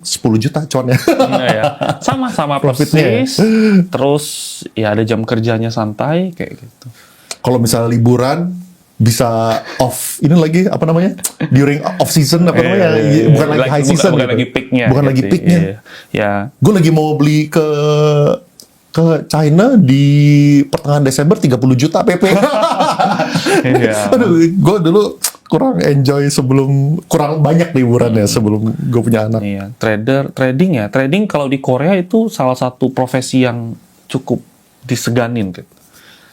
10 juta cuan ya. Iya ya. Sama Profitnya. persis. Terus ya ada jam kerjanya santai kayak gitu. Kalau misalnya liburan bisa off ini lagi apa namanya? During off season apa namanya? Bukan lagi high season. Bukan gitu. lagi peaknya. Bukan lagi gitu. peaknya. Ya. Gue lagi mau beli ke China di pertengahan Desember 30 juta PP. Iya. Aduh, gue dulu kurang enjoy kurang banyak liburan ya sebelum gue punya anak. Iya, trading ya. Trading kalau di Korea itu salah satu profesi yang cukup diseganin gitu.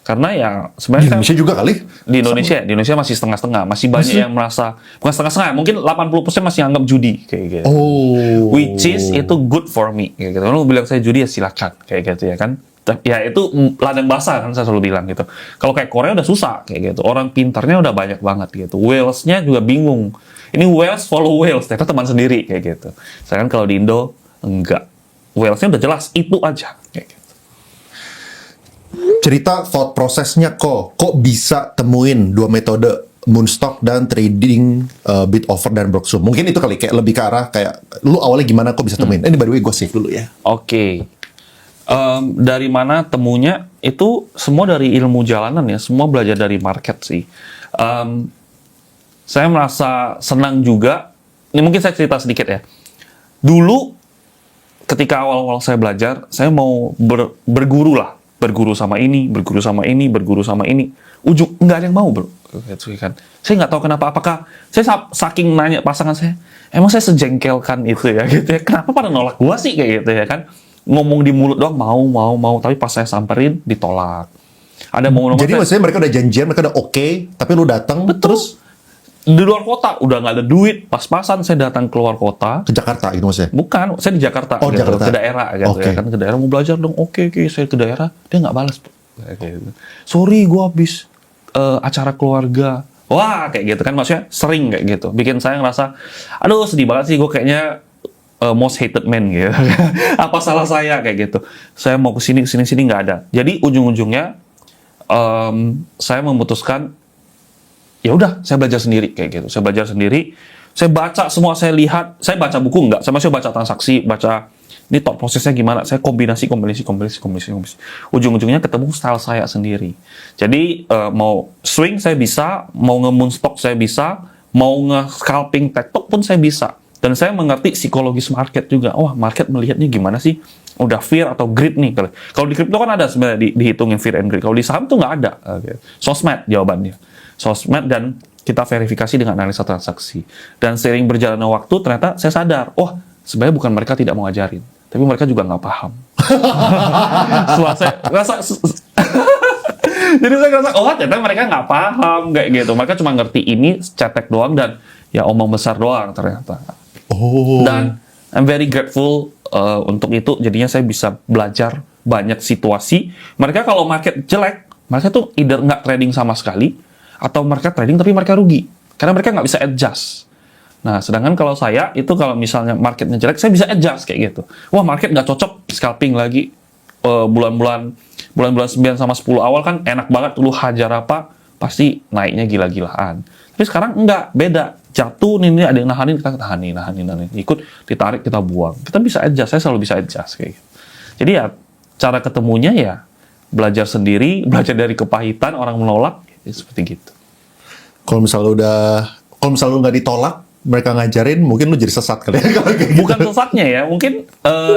Karena ya Di sebenarnya Indonesia juga kali. di Indonesia masih setengah-setengah, masih banyak yang merasa bukan setengah-setengah, mungkin 80% masih anggap judi kayak gitu. Oh. Which is itu good for me kayak gitu. Kalau bilang saya judi ya silakan kayak gitu ya kan. Ya itu ladang basah kan saya selalu bilang gitu. Kalau kayak Korea udah susah kayak gitu. Orang pintarnya udah banyak banget gitu. Whales-nya juga bingung. Ini whales follow whales, ternyata teman sendiri kayak gitu. Sedangkan kalau di Indo enggak. Whales-nya udah jelas itu aja kayak gitu. Cerita thought prosesnya kok bisa temuin dua metode Moonstock dan trading bid offer dan Broxum. Mungkin itu kali kayak lebih ke arah kayak lu awalnya gimana kok bisa temuin. Ini by the way gue save dulu ya. Oke. Dari mana temunya? Itu semua dari ilmu jalanan ya. Semua belajar dari market sih. Saya merasa senang juga. Ini mungkin saya cerita sedikit ya. Dulu ketika awal-awal saya belajar, saya mau berguru lah. Berguru sama ini, berguru sama ini, berguru sama ini. Ujung nggak ada yang mau bro. Gitu kan. Saya nggak tahu kenapa. Apakah saya saking nanya pasangan saya, emang saya sejengkelkan itu ya gitu ya. Kenapa pada nolak gua sih kayak gitu ya kan? Ngomong di mulut doang mau, tapi pas saya samperin ditolak. Ada momen Jadi maksudnya mereka udah janjian, mereka udah oke, tapi lu datang terus di luar kota udah nggak ada duit, pas-pasan saya datang keluar kota. ke Jakarta gitu maksudnya. Bukan, saya di Jakarta, Oh, gitu, Jakarta. ke daerah gitu Oke. ya kan, ke daerah mau belajar dong. Oke, saya ke daerah, dia nggak balas. Kayak gitu. Sorry, gua habis acara keluarga. Wah, kayak gitu kan, maksudnya sering kayak gitu. Bikin saya ngerasa, aduh sedih banget sih, gue kayaknya most hated man gitu. Apa salah saya kayak gitu? Saya mau kesini nggak ada. Jadi ujung-ujungnya saya memutuskan ya udah saya belajar sendiri kayak gitu. Saya belajar sendiri. Saya baca semua, saya lihat. Saya baca buku enggak. Saya masih baca transaksi, baca ini thought prosesnya gimana. Saya kombinasi. Ujung-ujungnya ketemu style saya sendiri. Jadi mau swing saya bisa, mau nge-moonstock saya bisa, mau nge-scalping tektok pun saya bisa. Dan saya mengerti psikologis market juga. Wah, market melihatnya gimana sih? Udah fear atau greed nih. Kalau di crypto kan ada sebenarnya dihitungin fear and greed. Kalau di saham tuh nggak ada. Sosmed jawabannya. Sosmed dan kita verifikasi dengan analisa transaksi. Dan seiring berjalannya waktu, ternyata saya sadar, oh sebenarnya bukan mereka tidak mau ngajarin, tapi mereka juga nggak paham. Setelah saya rasa, jadi saya ngerasa, oh ternyata mereka nggak paham kayak gitu. Mereka cuma ngerti ini cetek doang dan ya omong besar doang ternyata. Oh. Dan I'm very grateful untuk itu. Jadinya saya bisa belajar banyak situasi. Mereka kalau market jelek, mereka tuh either nggak trading sama sekali, atau mereka trading tapi mereka rugi. Karena mereka nggak bisa adjust. Nah, sedangkan kalau saya, itu kalau misalnya marketnya jelek, saya bisa adjust kayak gitu. Wah, market nggak cocok, scalping lagi. Bulan-bulan 9 sama 10 awal kan enak banget, lu hajar apa, pasti naiknya gila-gilaan. Tapi sekarang enggak, beda. Jatuh nih, ada yang nahanin, kita nahanin. Ikut, ditarik, kita buang. Kita bisa adjust, saya selalu bisa adjust kayak gitu. Jadi ya, cara ketemunya ya, belajar sendiri, belajar dari kepahitan, orang menolak, ya, seperti gitu. Kalau misalnya lu nggak ditolak, mereka ngajarin, mungkin lu jadi sesat kali ya. Bukan sesatnya ya, mungkin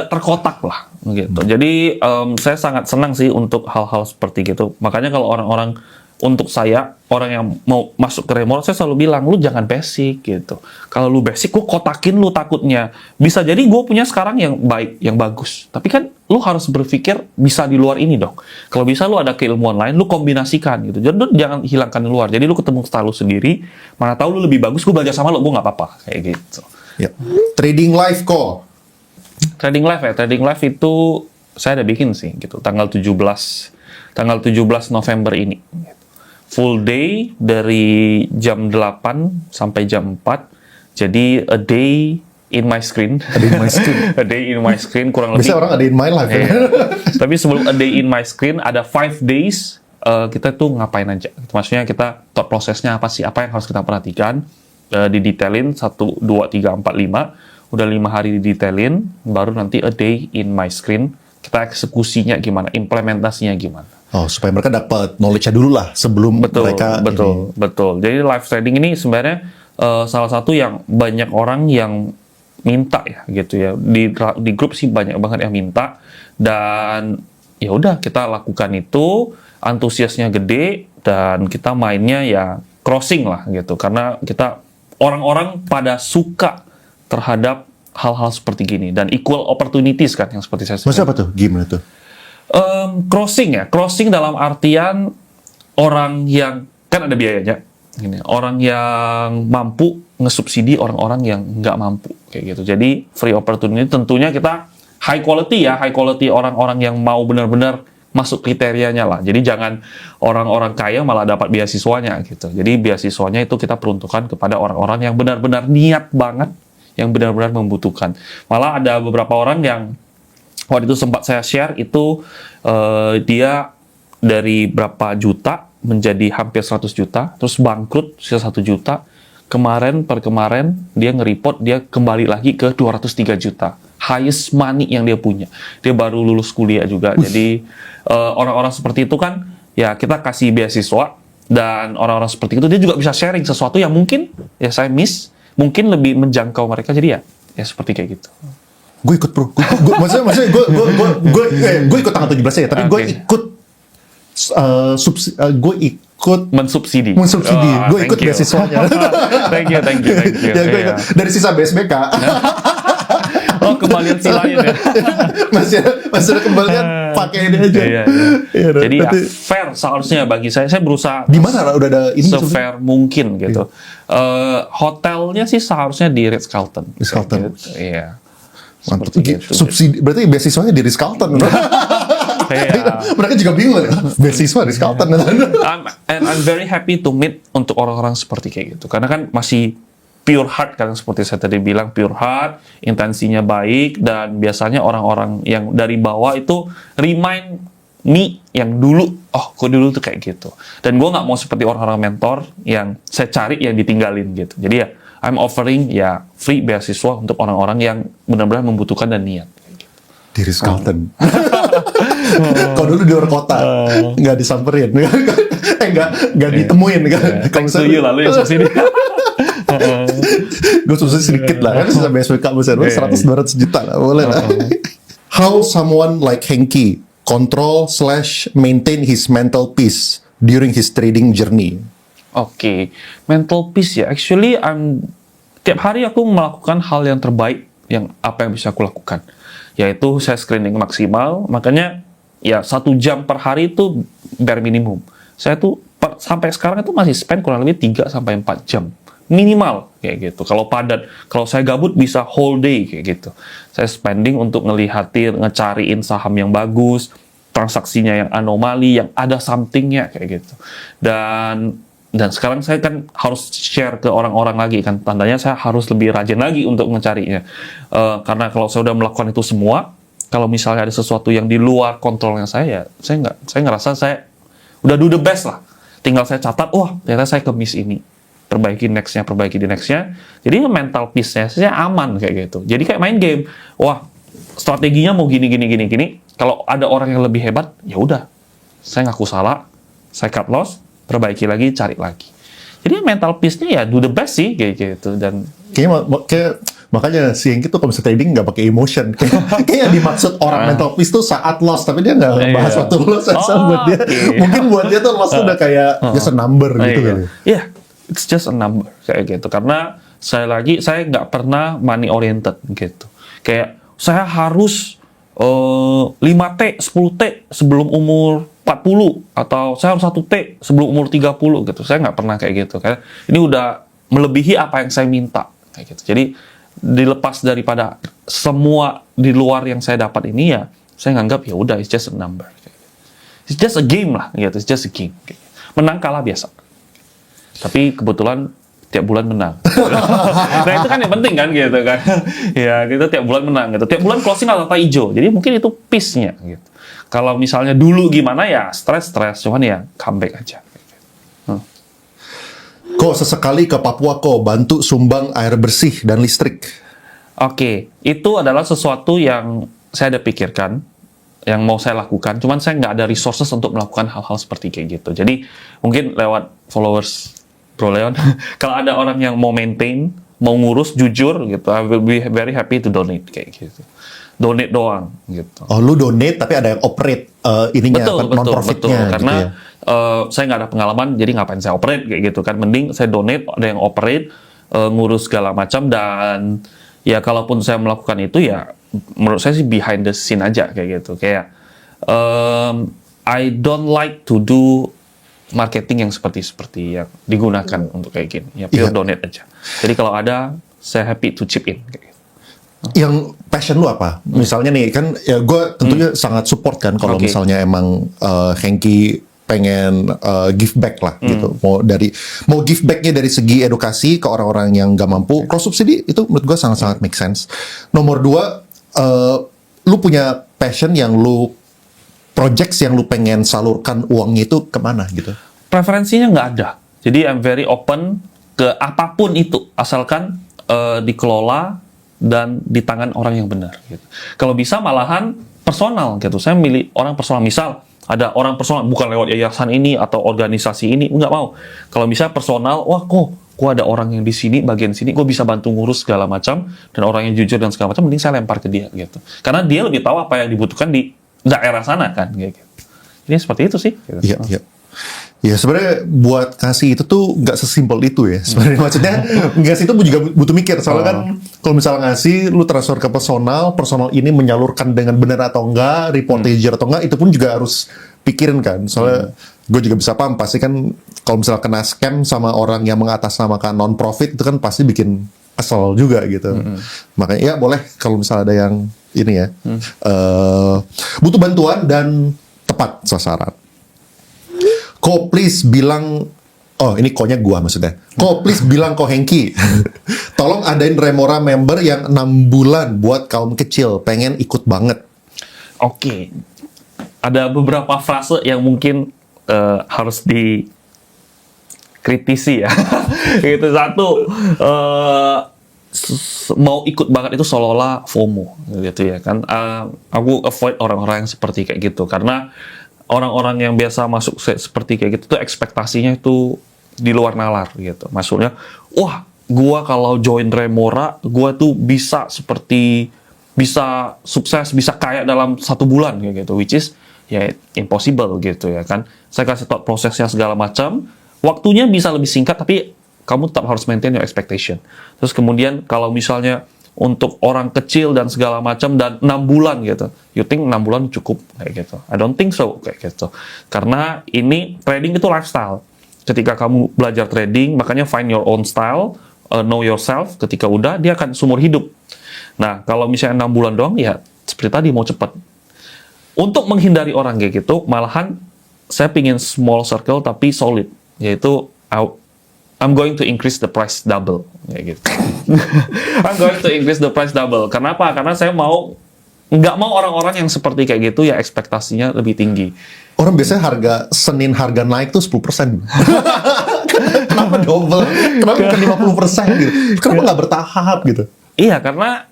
terkotak lah gitu. Jadi saya sangat senang sih untuk hal-hal seperti gitu. Makanya kalau orang-orang, untuk saya, orang yang mau masuk ke remote, saya selalu bilang, lu jangan basic gitu. Kalau lu basic, gue kotakin lu takutnya. Bisa jadi gue punya sekarang yang baik, yang bagus. Tapi kan lu harus berpikir bisa di luar ini dong. Kalau bisa lu ada keilmuan lain, lu kombinasikan gitu. Jadi lu jangan hilangkan di luar. Jadi lu ketemu style lu sendiri, mana tahu lu lebih bagus, gue belajar sama lu, gue nggak apa-apa. Kayak gitu. Ya. Trading live kok. Trading live ya, trading live itu saya ada bikin sih gitu, tanggal 17 November ini. Gitu. Full day dari jam 8 sampai jam 4. Jadi a day in my screen. A day in my screen kurang lebih. Biasanya orang ada in my life. Ya. Tapi sebelum a day in my screen ada 5 days kita tuh ngapain aja. Maksudnya kita thought prosesnya apa sih, apa yang harus kita perhatikan, didetailin 1, 2, 3, 4, 5 udah 5 hari didetailin, baru nanti a day in my screen kita eksekusinya gimana, implementasinya gimana. Oh, supaya mereka dapat knowledge-nya dulu lah sebelum mereka betul. Jadi live trading ini sebenarnya salah satu yang banyak orang yang minta ya gitu ya. Di grup sih banyak banget yang minta, dan ya udah kita lakukan itu, antusiasnya gede, dan kita mainnya ya crossing lah gitu, karena kita orang-orang pada suka terhadap hal-hal seperti gini, dan equal opportunities kan yang seperti saya sebutkan. Maksudnya apa tuh? Gimana tuh? Crossing dalam artian orang yang kan ada biayanya, gini, orang yang mampu ngesubsidi orang-orang yang nggak mampu kayak gitu. Jadi free opportunity tentunya kita high quality orang-orang yang mau benar-benar masuk kriterianya lah. Jadi jangan orang-orang kaya malah dapat beasiswanya gitu. Jadi beasiswanya itu kita peruntukkan kepada orang-orang yang benar-benar niat banget, yang benar-benar membutuhkan. Malah ada beberapa orang yang waktu itu sempat saya share itu dia dari berapa juta menjadi hampir 100 juta, terus bangkrut sisa 1 juta. Kemarin dia nge-report dia kembali lagi ke 203 juta. Highest money yang dia punya. Dia baru lulus kuliah juga. Jadi orang-orang seperti itu kan ya kita kasih beasiswa, dan orang-orang seperti itu dia juga bisa sharing sesuatu yang mungkin ya saya miss, mungkin lebih menjangkau mereka. Jadi ya seperti kayak gitu. Gue ikut bro, maksudnya gue ikut tanggal 17 ya, tapi gue ikut gue ikut mensubsidi. Gue ikut beasiswanya. Thank you. Ya, gue ikut dari sisa BSBK. Oh, kembalian si lain ya. masih ada kembalian, pakai ini aja. Iya. Jadi ya, fair seharusnya bagi saya berusaha di mana udah ada ini se-fair mungkin gitu. Hotelnya sih seharusnya di Ritz-Carlton. Gitu. Iya. Mantap. Subsidi berarti beasiswanya di Ritz-Carlton. Mereka juga bingung ya, beasiswa Ritz-Carlton. And I'm very happy to meet untuk orang-orang seperti kayak gitu, karena kan masih pure heart kan, seperti saya tadi bilang, pure heart, intensinya baik, dan biasanya orang-orang yang dari bawah itu remind me yang dulu, kok dulu tuh kayak gitu, dan gue nggak mau seperti orang-orang mentor yang saya cari yang ditinggalin gitu. Jadi ya I'm offering ya free beasiswa untuk orang-orang yang benar-benar membutuhkan dan niat. Di Ritz-Carlton. Kalau dulu di luar kota, nggak disamperin, nggak ditemuin kan. Kalau misalnya lalu yang subsidi. Gue subsidi sedikit lah, kan sisa BSBK besar, 100-200 juta lah, boleh lah. How someone like Hengki control/maintain his mental peace during his trading journey? Oke, mental peace ya. Actually, tiap hari aku melakukan hal yang terbaik yang apa yang bisa aku lakukan, yaitu saya screening maksimal. Makanya ya 1 jam per hari itu bare minimum. Saya tuh sampai sekarang itu masih spend kurang lebih 3-4 jam minimal kayak gitu. Kalau padat, kalau saya gabut bisa whole day kayak gitu. Saya spending untuk ngecariin saham yang bagus, transaksinya yang anomali, yang ada somethingnya kayak gitu. Dan sekarang saya kan harus share ke orang-orang lagi kan, tandanya saya harus lebih rajin lagi untuk mencarinya. Karena kalau saya udah melakukan itu semua, kalau misalnya ada sesuatu yang di luar kontrolnya saya ngerasa saya udah do the best lah. Tinggal saya catat, ternyata saya ke-miss ini. Perbaiki di nextnya. Jadi mental peace-nya saya aman kayak gitu. Jadi kayak main game. Strateginya mau gini. Kalau ada orang yang lebih hebat, ya udah. Saya ngaku salah, saya cut loss, perbaiki lagi, cari lagi. Jadi mental peace-nya ya do the best sih kayak gitu. Dan kayak makanya si Hengki tuh kalau misalnya trading nggak pakai emotion. Kayak yang dimaksud orang mental peace tuh saat loss, tapi dia nggak bahas waktu loss. Buat dia, mungkin buat dia tuh loss tuh udah kayak just a number gitu kali. Iya, it's just a number kayak gitu. Karena saya nggak pernah money oriented gitu. Kayak saya harus 5T, 10T sebelum umur 40, atau saya harus 1T sebelum umur 30 gitu. Saya nggak pernah kayak gitu. Karena ini udah melebihi apa yang saya minta kayak gitu. Jadi dilepas daripada semua di luar yang saya dapat ini, ya saya nganggap ya udah it's just a number. It's just a game lah gitu. It's just a game. Menang kalah biasa. Tapi kebetulan tiap bulan menang. Nah itu kan yang penting kan gitu kan. Ya kita tiap bulan menang gitu. Tiap bulan closing apa hijau. Jadi mungkin itu peace-nya gitu. Kalau misalnya dulu gimana ya stres, cuman ya comeback aja. Kok sesekali ke Papua kok bantu sumbang air bersih dan listrik. Oke, itu adalah sesuatu yang saya ada pikirkan, yang mau saya lakukan. Cuman saya nggak ada resources untuk melakukan hal-hal seperti kayak gitu. Jadi mungkin lewat followers Bro Leon, kalau ada orang yang mau maintain, mau ngurus jujur gitu, I will be very happy to donate kayak gitu. Donate doang gitu. Oh, lu donate tapi ada yang operate ininya non-profitnya Karena gitu ya. saya nggak ada pengalaman, jadi ngapain saya operate kayak gitu kan. Mending saya donate, ada yang operate, ngurus segala macam, dan ya kalaupun saya melakukan itu ya menurut saya sih behind the scene aja kayak gitu. Kayak I don't like to do marketing yang seperti yang digunakan untuk kayak gini. Ya pure donate aja. Jadi kalau ada, saya happy to chip in kayak gitu. Yang passion lu apa? Misalnya nih kan ya gue tentunya sangat support kan kalau misalnya emang Hengki pengen give back lah gitu. Mau give backnya dari segi edukasi ke orang-orang yang gak mampu. Cross subsidi itu menurut gue sangat-sangat make sense. Nomor 2, lu punya passion yang lu projects yang lu pengen salurkan uangnya itu kemana gitu? Preferensinya nggak ada. Jadi I'm very open ke apapun itu, asalkan dikelola dan di tangan orang yang benar. Gitu. Kalau bisa malahan personal gitu. Saya milih orang personal. Misal ada orang personal bukan lewat yayasan ini atau organisasi ini, nggak mau. Kalau bisa personal, wah kok ada orang yang di sini, bagian sini, gue bisa bantu ngurus segala macam, dan orang yang jujur dan segala macam, mending saya lempar ke dia gitu. Karena dia lebih tahu apa yang dibutuhkan di daerah sana kan. Gitu. Jadi seperti itu sih. Gitu. Iya, iya. Ya sebenarnya buat kasih itu tuh nggak sesimpel itu ya. Sebenarnya maksudnya ngasih itu juga butuh mikir. Soalnya kan kalau misalnya ngasih, lu transfer ke personal ini menyalurkan dengan benar atau enggak, reportager atau enggak, itu pun juga harus pikirin kan. Soalnya gue juga bisa paham pasti kan kalau misalnya kena scam sama orang yang mengatasnamakan non-profit itu kan pasti bikin kesel juga gitu. Makanya ya boleh kalau misalnya ada yang ini ya butuh bantuan dan tepat sasaran. Ko please bilang, oh ini ko-nya gua maksudnya. Ko please bilang ko Hengki, tolong adain Remora member yang 6 bulan buat kaum kecil, pengen ikut banget. Oke. Ada beberapa frase yang mungkin harus dikritisi ya. Itu satu, mau ikut banget itu seolah-olah FOMO gitu ya kan. Aku avoid orang-orang yang seperti kayak gitu karena orang-orang yang biasa masuk seperti kayak gitu tuh ekspektasinya itu di luar nalar gitu. Maksudnya, wah, gua kalau join Remora, gua tuh bisa sukses, bisa kaya dalam 1 bulan kayak gitu, which is ya impossible gitu ya kan. Saya kasih tau prosesnya segala macam, waktunya bisa lebih singkat tapi kamu tetap harus maintain your expectation. Terus kemudian kalau misalnya untuk orang kecil dan segala macam dan 6 bulan gitu. You think 6 bulan cukup kayak gitu? I don't think so kayak gitu. Karena ini trading itu lifestyle. Ketika kamu belajar trading, makanya find your own style, know yourself. Ketika udah, dia akan seumur hidup. Nah, kalau misalnya 6 bulan doang, ya seperti tadi mau cepat. Untuk menghindari orang kayak gitu, malahan saya pingin small circle tapi solid, yaitu I'm going to increase the price double kayak gitu. I'm going to increase the price double. Kenapa? Karena saya nggak mau orang-orang yang seperti kayak gitu ya ekspektasinya lebih tinggi. Orang biasanya harga naik tuh 10%. Kenapa double? Kenapa bukan 50% gitu? Kenapa nggak bertahap gitu? Iya, karena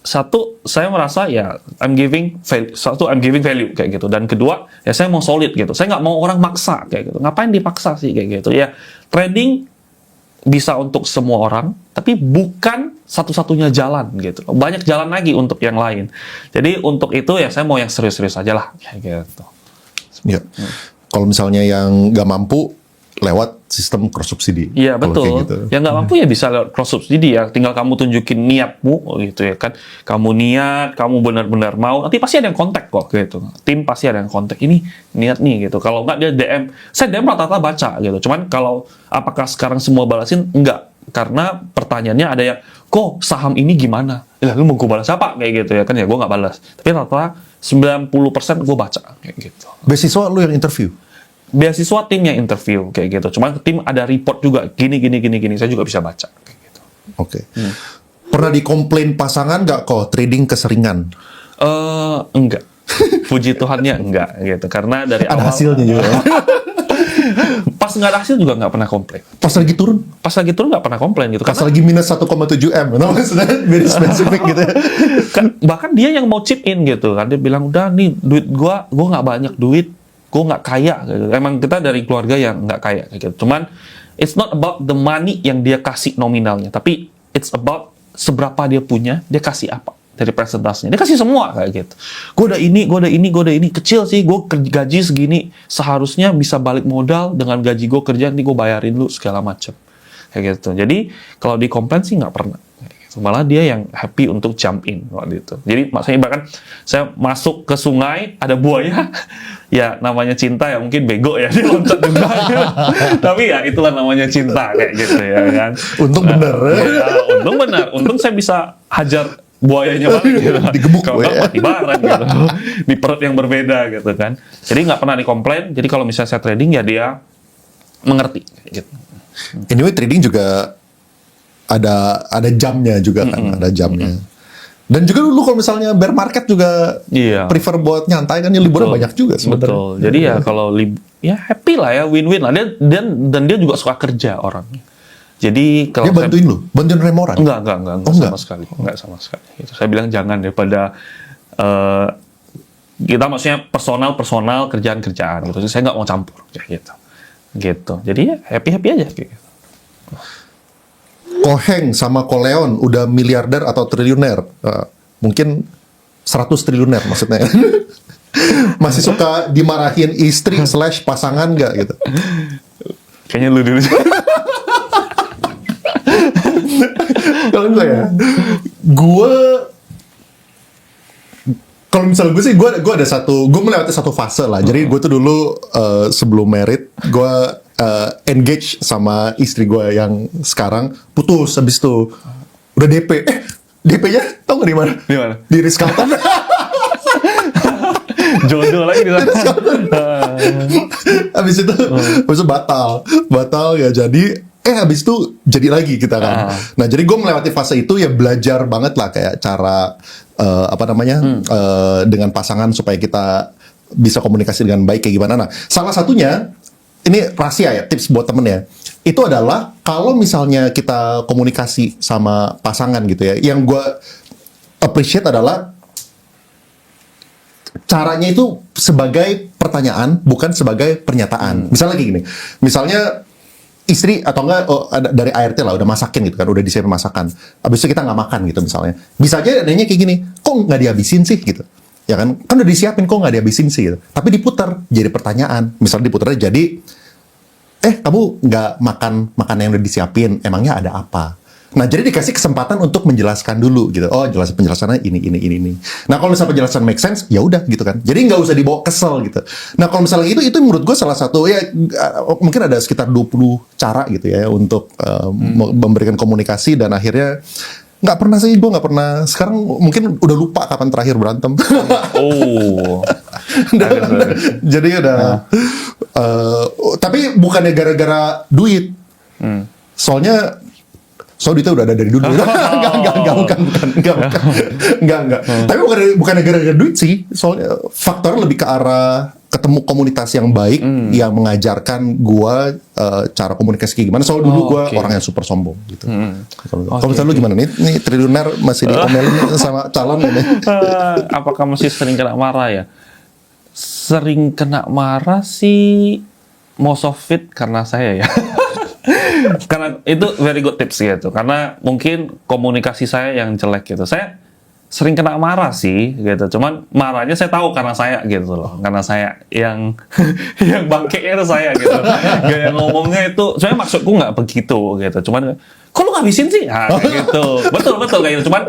satu saya merasa ya I'm giving value kayak gitu, dan kedua ya saya mau solid gitu. Saya nggak mau orang maksa kayak gitu. Ngapain dipaksa sih kayak gitu ya? Trading bisa untuk semua orang, tapi bukan satu-satunya jalan gitu. Banyak jalan lagi untuk yang lain. Jadi untuk itu ya saya mau yang serius-serius aja lah kayak gitu. Ya. Kalau misalnya yang nggak mampu lewat sistem cross subsidi. Iya betul. Gitu. Yang nggak mampu ya bisa lewat cross subsidi ya. Tinggal kamu tunjukin niatmu gitu ya kan. Kamu niat, kamu benar-benar mau. Nanti pasti ada yang kontak kok gitu. Tim pasti ada yang kontak. Ini niat nih gitu. Kalau nggak dia DM. Saya DM rata-rata baca gitu. Cuman kalau apakah sekarang semua balasin? Enggak. Karena pertanyaannya ada yang, kok saham ini gimana? Ya lu mau gue balas apa? Kayak gitu ya kan. Ya gue nggak balas. Tapi rata-rata 90% gue baca kayak gitu. Beasiswa lu yang interview? Beasiswa tim yang interview kayak gitu. Cuman tim ada report juga gini. Saya juga bisa baca kayak gitu. Oke. Pernah dikomplain pasangan nggak kok trading keseringan? Enggak. Puji Tuhannya enggak gitu. Karena dari Ada awal hasilnya juga. Pas nggak ada hasil juga nggak pernah komplain. Pas lagi turun, Pas lagi turun nggak pernah komplain gitu. pas Karena lagi minus 1,7 M, nah, maksudnya very spesifik gitu. bahkan dia yang mau chip in gitu kan, dia bilang udah nih duit gua nggak banyak duit, gua nggak kaya gitu. Emang kita dari keluarga yang nggak kaya kayak gitu. Cuman it's not about the money yang dia kasih nominalnya, tapi it's about seberapa dia punya, dia kasih apa dari presentasinya. Dia kasih semua kayak gitu. Gue udah ini, kecil sih, gue gaji segini, seharusnya bisa balik modal dengan gaji gue kerja, nanti gue bayarin lu segala macam. Kayak gitu. Jadi kalau di komplain sih nggak pernah. Kayak gitu. Malah dia yang happy untuk jump in waktu itu. Jadi maksudnya bahkan saya masuk ke sungai, ada buaya, ya namanya cinta ya mungkin bego ya, dia loncat juga. Tapi ya itulah namanya cinta kayak gitu ya kan. Untung bener. Untung benar. Untung saya bisa hajar buayanya balik gitu. Digebuk Kalau buaya. nggak mati bareng gitu. Di perut yang berbeda gitu kan. Jadi nggak pernah dikomplain. Jadi kalau misalnya saya trading ya dia mengerti gitu. Anyway, trading juga ada jamnya juga kan, ada jamnya. Dan juga dulu kalau misalnya bear market juga Iya. prefer buat nyantai kan, ya liburan banyak juga sebenarnya. Betul. Jadi ya kalau ya happy lah ya, win-win lah. Dan dia juga suka kerja orangnya. Jadi kalau Dia bantuin remoran. Enggak Oh, sama enggak? sekali. Enggak sama sekali. Gitu. Saya bilang jangan daripada kita maksudnya personal kerjaan gitu. Jadi saya nggak mau campur kayak gitu. Gitu. Jadi ya happy aja kayak gitu. Koheng sama Koleon udah miliarder atau triliuner. Mungkin 100 triliuner maksudnya. Masih suka dimarahin istri / pasangan nggak gitu? Kayaknya lu dulu. Kalau kalau misalnya gue sih, gue melewati satu fase lah. Jadi gue tuh dulu sebelum married, gue engage sama istri gue yang sekarang, putus habis itu udah DP. DP-nya tau gak di mana? Di mana? Di Ritz-Carlton. Jodoh lagi di sana. Habis itu batal ya, jadi habis itu jadi lagi kita kan. Nah, jadi gue melewati fase itu ya, belajar banget lah kayak cara dengan pasangan supaya kita bisa komunikasi dengan baik kayak gimana. Nah, salah satunya ini rahasia ya, tips buat temen ya. Itu adalah kalau misalnya kita komunikasi sama pasangan gitu ya, yang gue appreciate adalah caranya itu sebagai pertanyaan, bukan sebagai pernyataan. Misalnya kayak gini, misalnya istri atau enggak dari ART lah udah masakin gitu kan, udah disiapin masakan, abis itu kita nggak makan gitu misalnya, bisa aja nanya kayak gini, kok nggak dihabisin sih gitu, ya kan udah disiapin kok nggak dihabisin sih gitu. Tapi diputar jadi pertanyaan, misalnya diputarnya jadi kamu nggak makan makanan yang udah disiapin, emangnya ada apa? Nah, jadi dikasih kesempatan untuk menjelaskan dulu gitu. Oh, penjelasannya ini. Nah, kalau misalnya penjelasan make sense, ya udah gitu kan. Jadi nggak usah dibawa kesel gitu. Nah, kalau misalnya itu menurut gue salah satu ya, mungkin ada sekitar 20 cara gitu ya untuk memberikan komunikasi, dan akhirnya nggak pernah sih, gue nggak pernah. Sekarang mungkin udah lupa kapan terakhir berantem. Oh. Jadi udah. Tapi bukannya gara-gara duit. Soalnya duitnya udah ada dari dulu. Enggak. Tapi bukan gara-gara duit sih. Soalnya faktornya lebih ke arah ketemu komunitas yang baik yang mengajarkan gua cara komunikasi kayak gimana. Soalnya dulu gua orang yang super sombong gitu. Kalau misalnya lu gimana nih? Nih triliuner masih diomelin sama calon ini. Apakah masih sering kena marah ya? Sering kena marah sih, most of it karena saya ya. Karena itu very good tips gitu. Karena mungkin komunikasi saya yang jelek gitu. Saya sering kena marah sih gitu. Cuman marahnya saya tahu karena saya gitu loh. Karena saya yang bangkeknya itu saya gitu. Gaya ngomongnya itu, sebenarnya maksudku nggak begitu gitu. Cuman kok lu ngabisin sih? Nah, kayak gitu. Betul kayak gitu. Cuman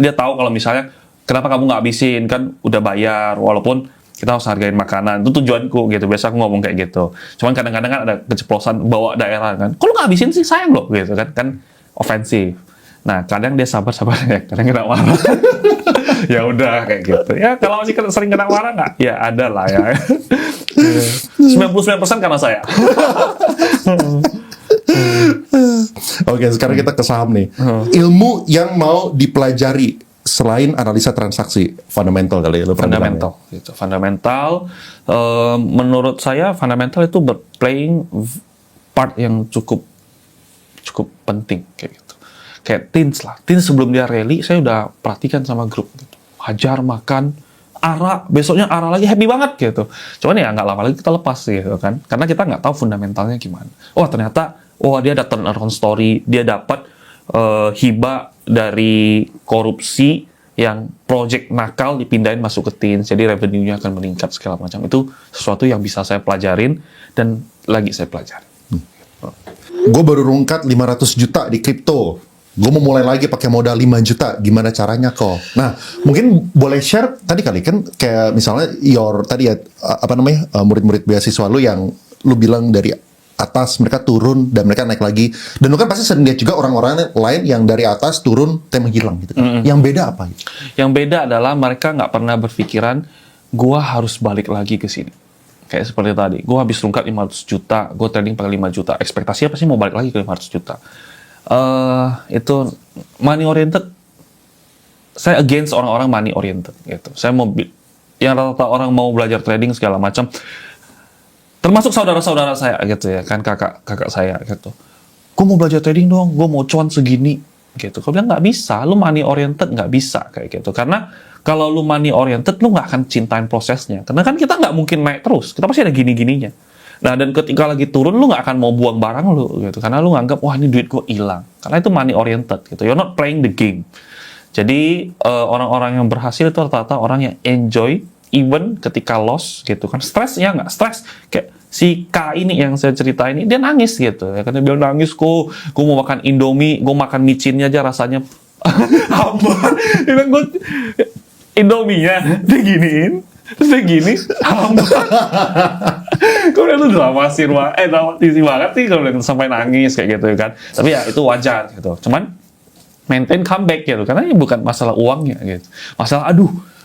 dia tahu kalau misalnya kenapa kamu nggak habisin, kan udah bayar, walaupun kita harus hargain makanan. Itu tujuanku gitu. Biasa aku ngomong kayak gitu. Cuman kadang-kadang kan ada keceplosan bawa daerah kan. Kok lu nggak habisin sih, sayang loh gitu kan. Kan ofensif. Nah, kadang dia sabar ya, kadang kena marah. Ya udah kayak gitu. Ya kalau masih sering kena marah nggak? Ya ada lah ya. 99% karena saya. Oke, sekarang kita ke saham nih. Ilmu yang mau dipelajari selain analisa transaksi, fundamental kali ya lo pernah bilang ya? Fundamental gitu. Fundamental menurut saya fundamental itu playing part yang cukup penting kayak gitu. Kayak Tins lah. Tins sebelum dia rally saya udah perhatikan sama grup gitu. Hajar makan ARA, besoknya ARA lagi happy banget gitu. Cuman ya nggak lama lagi kita lepas gitu kan. Karena kita nggak tahu fundamentalnya gimana. Oh ternyata dia ada turnaround story, dia dapat hibah dari korupsi yang project nakal dipindahin masuk ke Tins, jadi revenue-nya akan meningkat segala macam. Itu sesuatu yang bisa saya pelajarin dan lagi saya pelajari. Gue baru rungkat 500 juta di kripto. Gue mau mulai lagi pakai modal 5 juta. Gimana caranya kok? Nah, mungkin boleh share tadi kali kan kayak misalnya tadi ya murid-murid beasiswa lu yang lu bilang dari atas mereka turun dan mereka naik lagi. Dan lu kan pasti sering lihat juga orang-orang lain yang dari atas turun tapi menghilang gitu kan. Yang beda apa? Yang beda adalah mereka nggak pernah berpikiran gua harus balik lagi ke sini. Kayak seperti tadi, gua habis rungkat 500 juta, gua trading pakai 5 juta. Ekspektasinya pasti mau balik lagi ke 500 juta. Itu money oriented. Saya against orang-orang money oriented gitu. Saya mau yang rata-rata orang mau belajar trading segala macam, termasuk saudara-saudara saya gitu ya kan, kakak saya gitu. Gue mau belajar trading dong, gue mau cuan segini gitu. Gue bilang nggak bisa, lu money oriented nggak bisa kayak gitu. Karena kalau lu money oriented, lu nggak akan cintain prosesnya. Karena kan kita nggak mungkin naik terus, kita pasti ada gini-gininya. Nah, dan ketika lagi turun, lu nggak akan mau buang barang lu, gitu. Karena lu nganggap, wah ini duit gue hilang. Karena itu money oriented, gitu. You're not playing the game. Jadi, orang-orang yang berhasil itu rata-rata orang yang enjoy, even ketika loss, gitu kan. Stres, ya nggak? Stres. Kayak si K ini yang saya cerita ini, dia nangis, gitu. Ya, karena dia bilang, nangis, gue mau makan Indomie, gue makan micinnya aja rasanya hambar. Dia bilang, Indomie-nya diginiin, terus dia gini, hambar. Kemudian itu dramatis banget sih kalau sampai nangis kayak gitu kan. Tapi ya itu wajar gitu. Cuman maintain comeback gitu, karena ini bukan masalah uangnya gitu. Masalah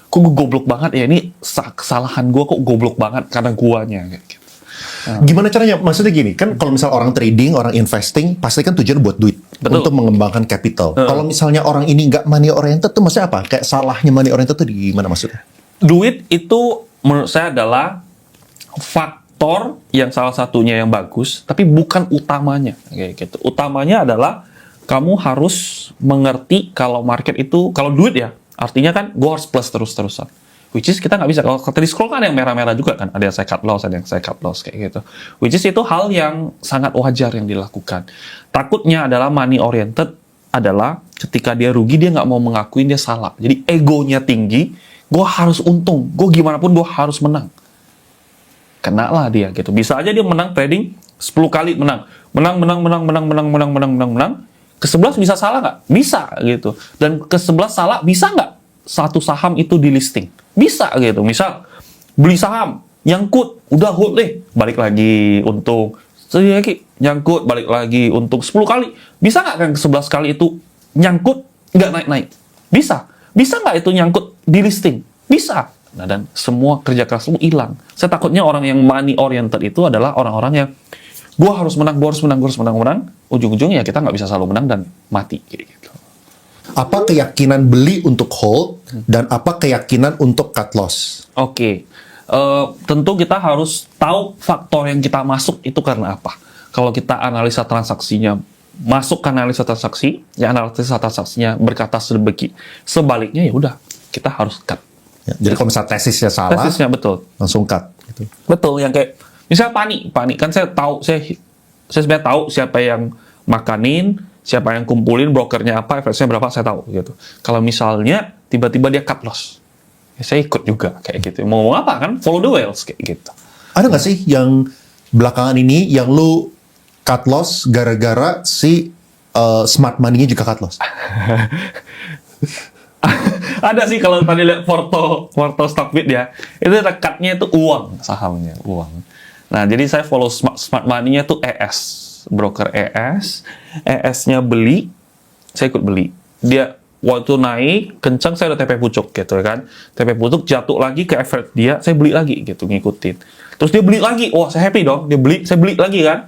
kok gue goblok banget ya, ini kesalahan gue kok goblok banget karena guanya gitu. Gimana caranya? Maksudnya gini, kan kalau misal orang trading, orang investing, pasti kan tujuan buat duit. Betul. Untuk mengembangkan capital. Kalau misalnya orang ini nggak money oriented tuh maksudnya apa? Kayak salahnya money oriented tuh di gimana maksudnya? Duit itu menurut saya adalah faktor yang salah satunya yang bagus, tapi bukan utamanya kayak gitu. Utamanya adalah kamu harus mengerti kalau market itu, kalau duit ya, artinya kan gue harus plus terus-terusan. Which is kita nggak bisa, kalau tadi scroll kan ada yang merah-merah juga kan, ada yang saya cut loss, ada yang saya cut loss kayak gitu. Which is itu hal yang sangat wajar yang dilakukan. Takutnya adalah money oriented adalah ketika dia rugi dia nggak mau mengakuin dia salah. Jadi egonya tinggi, gue harus untung, gue gimana pun gue harus menang. Kena lah dia gitu. Bisa aja dia menang trading 10 kali menang. Menang. Ke-11 bisa salah nggak? Bisa gitu. Dan ke-11 salah bisa nggak satu saham itu di listing? Bisa gitu. Misal beli saham, nyangkut, udah hold deh, balik lagi untung. Lagi nyangkut, balik lagi untung 10 kali. Bisa nggak kan ke-11 kali itu nyangkut nggak naik-naik? Bisa. Bisa nggak itu nyangkut di listing? Bisa. Nah, dan semua kerja keras lu hilang. Saya takutnya orang yang money oriented itu adalah orang-orang yang gua harus menang. Ujung-ujungnya ya kita nggak bisa selalu menang dan mati kayak gitu. Apa keyakinan beli untuk hold dan apa keyakinan untuk cut loss? Oke. Tentu kita harus tahu faktor yang kita masuk itu karena apa. Kalau kita analisa transaksinya masuk ke analisa transaksi, ya analisa transaksinya berkata sedemikian. Sebaliknya ya udah, kita harus cut. Ya, jadi kalau misalnya tesisnya salah, Tesisnya betul. langsung cut. Gitu. Betul, yang kayak misalnya panik kan saya tahu, saya sebenarnya tahu siapa yang makanin, siapa yang kumpulin, brokernya apa, efeknya berapa, saya tahu gitu. Kalau misalnya tiba-tiba dia cut loss, ya saya ikut juga kayak gitu. Mau apa kan? Follow the whales kayak gitu. Ada nggak sih yang belakangan ini yang lu cut loss gara-gara si smart money-nya juga cut loss? Ada sih kalau tadi lihat Porto Stockbit ya, itu cut-nya itu uang, sahamnya uang. Nah, jadi saya follow smart money-nya tuh ES, broker ES-nya beli, saya ikut beli. Dia waktu naik kencang, saya udah TP pucuk gitu kan. TP pucuk jatuh lagi ke effort dia, saya beli lagi gitu, ngikutin. Terus dia beli lagi, wah saya happy dong, dia beli, saya beli lagi kan.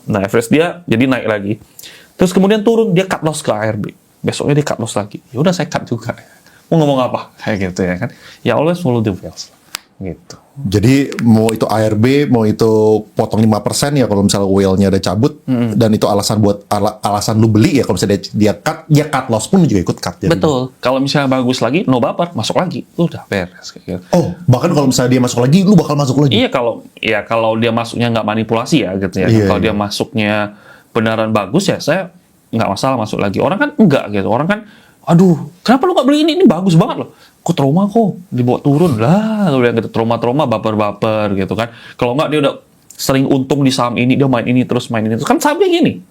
Nah, average dia jadi naik lagi. Terus kemudian turun, dia cut loss ke ARB. Besoknya dia cut loss lagi. Ya udah saya cut juga. mau ngomong apa kayak gitu ya kan. Ya always follow the whales gitu. Jadi mau itu ARB, mau itu potong 5% ya kalau misalnya whale-nya ada cabut, dan itu alasan buat alasan lu beli ya kalau misalnya dia cut, ya cut loss pun lu juga ikut cut. Jadi. Betul. Kalau misalnya bagus lagi, no baper, masuk lagi, udah beres kayak gitu. Oh, bahkan kalau misalnya dia masuk lagi, lu bakal masuk lagi. Iya kalau dia masuknya nggak manipulasi ya gitu ya. Iya, Kalau iya. dia masuknya beneran bagus ya saya nggak masalah masuk lagi. Orang kan enggak gitu. Orang kan, aduh, kenapa lu nggak beli ini? Ini bagus banget loh. Kok trauma kok dibawa turun lah, lu yang gitu trauma baper gitu kan. Kalau nggak dia udah sering untung di saham ini, dia main ini terus main ini terus kan sahamnya gini.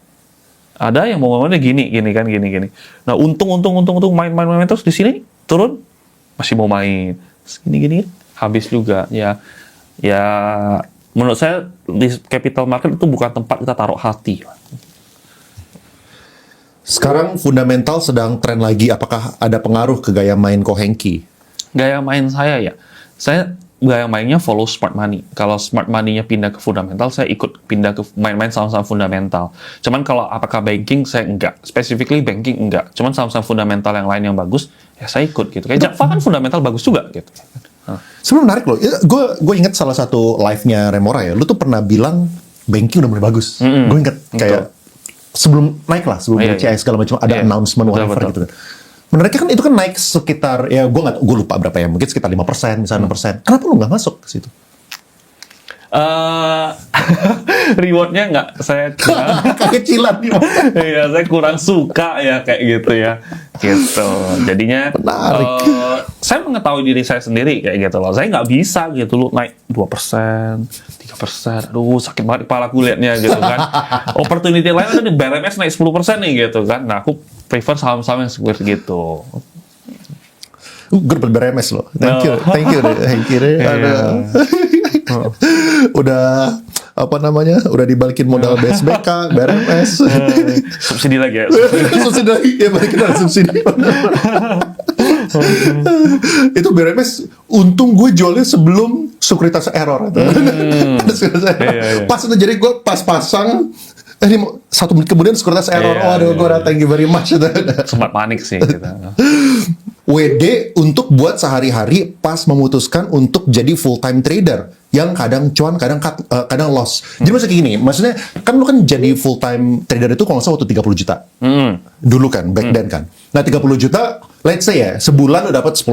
Ada yang mau ngomongnya gini. Nah untung main terus di sini turun masih mau main gini habis juga ya menurut saya di capital market itu bukan tempat kita taruh hati. Sekarang fundamental sedang tren lagi. Apakah ada pengaruh ke gaya main Ko Hengki? Gaya main saya ya, saya gaya mainnya follow smart money. Kalau smart money-nya pindah ke fundamental, saya ikut pindah ke main-main saham-saham fundamental. Cuman kalau apakah banking, saya enggak. Specifically banking enggak. Cuman saham-saham fundamental yang lain yang bagus, ya saya ikut gitu. Kayak Java kan fundamental bagus juga gitu. Sebenarnya menarik loh. Gue inget salah satu live-nya Remora ya. Lu tuh pernah bilang banking udah mulai bagus. Gue inget kayak sebelum naik lah, sebelum Iya, BCI segala macam ada announcement whatever betul. gitu kan. Menariknya kan itu kan naik sekitar ya gue lupa berapa ya, mungkin sekitar 5%, misalnya 6%. Kenapa lu nggak masuk ke situ? Rewardnya nggak saya Kekecilan nih. iya saya kurang suka ya kayak gitu ya gitu jadinya Menarik. saya mengetahui diri saya sendiri kayak gitu loh, saya nggak bisa gitu loh naik 2%, 3%, aduh sakit banget kepala aku liatnya gitu kan. Opportunity lain ada di BRMS naik 10% nih gitu kan, nah aku prefer saham-saham yang seperti gitu. Gue dapat BRMS loh. Thank you deh. Ada. Udah apa namanya? Udah dibalikin modal BSBK, BRMS. Subsidi lagi ya. Subsidi lagi ya, balikin ada subsidi. Itu BRMS untung gue jualnya sebelum sekuritas error itu. Iya. Pas itu jadi gue pas pasang ini 1 menit kemudian sekuritas error. Iya, Waduh, gue udah thank you very much. Sempat panik sih gitu. WD untuk buat sehari-hari pas memutuskan untuk jadi full time trader yang kadang cuan kadang loss. Jadi maksudnya kayak gini, maksudnya kan lu kan jadi full time trader itu kalau nggak salah waktu 30 juta. Dulu kan, back then kan. Nah 30 juta, let's say ya, sebulan lu dapat 10%.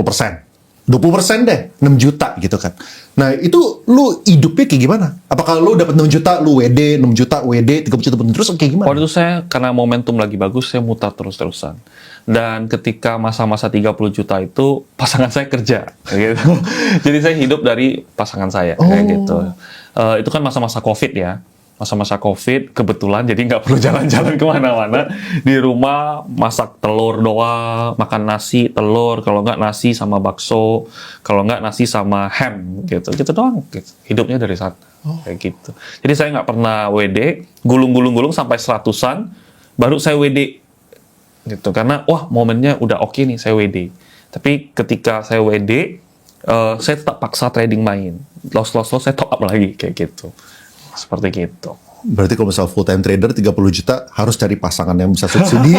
20% deh, 6 juta gitu kan. Nah itu lu hidupnya kayak gimana? Apakah lu dapat 6 juta, lu WD, 6 juta, WD, 30 juta, terus kayak gimana? Waktu itu saya, karena momentum lagi bagus, saya mutar terus-terusan. Dan ketika masa-masa 30 juta itu, pasangan saya kerja. Kayak gitu. Jadi saya hidup dari pasangan saya. Kayak gitu. Itu kan masa-masa COVID ya. Masa-masa COVID, kebetulan jadi nggak perlu jalan-jalan kemana-mana. Di rumah masak telur doang, makan nasi, telur. Kalau nggak nasi sama bakso. Kalau nggak nasi sama ham. Gitu doang. Gitu. Hidupnya dari sana. Kayak gitu. Jadi saya nggak pernah WD, gulung-gulung sampai 100-an, baru saya WD. Gitu. Karena, wah momennya udah oke nih, saya WD. Tapi ketika saya WD, saya tetap paksa trading main. Loss, saya top up lagi. Kayak gitu. Seperti gitu. Berarti kalau misal full time trader 30 juta harus cari pasangan yang bisa subsidi.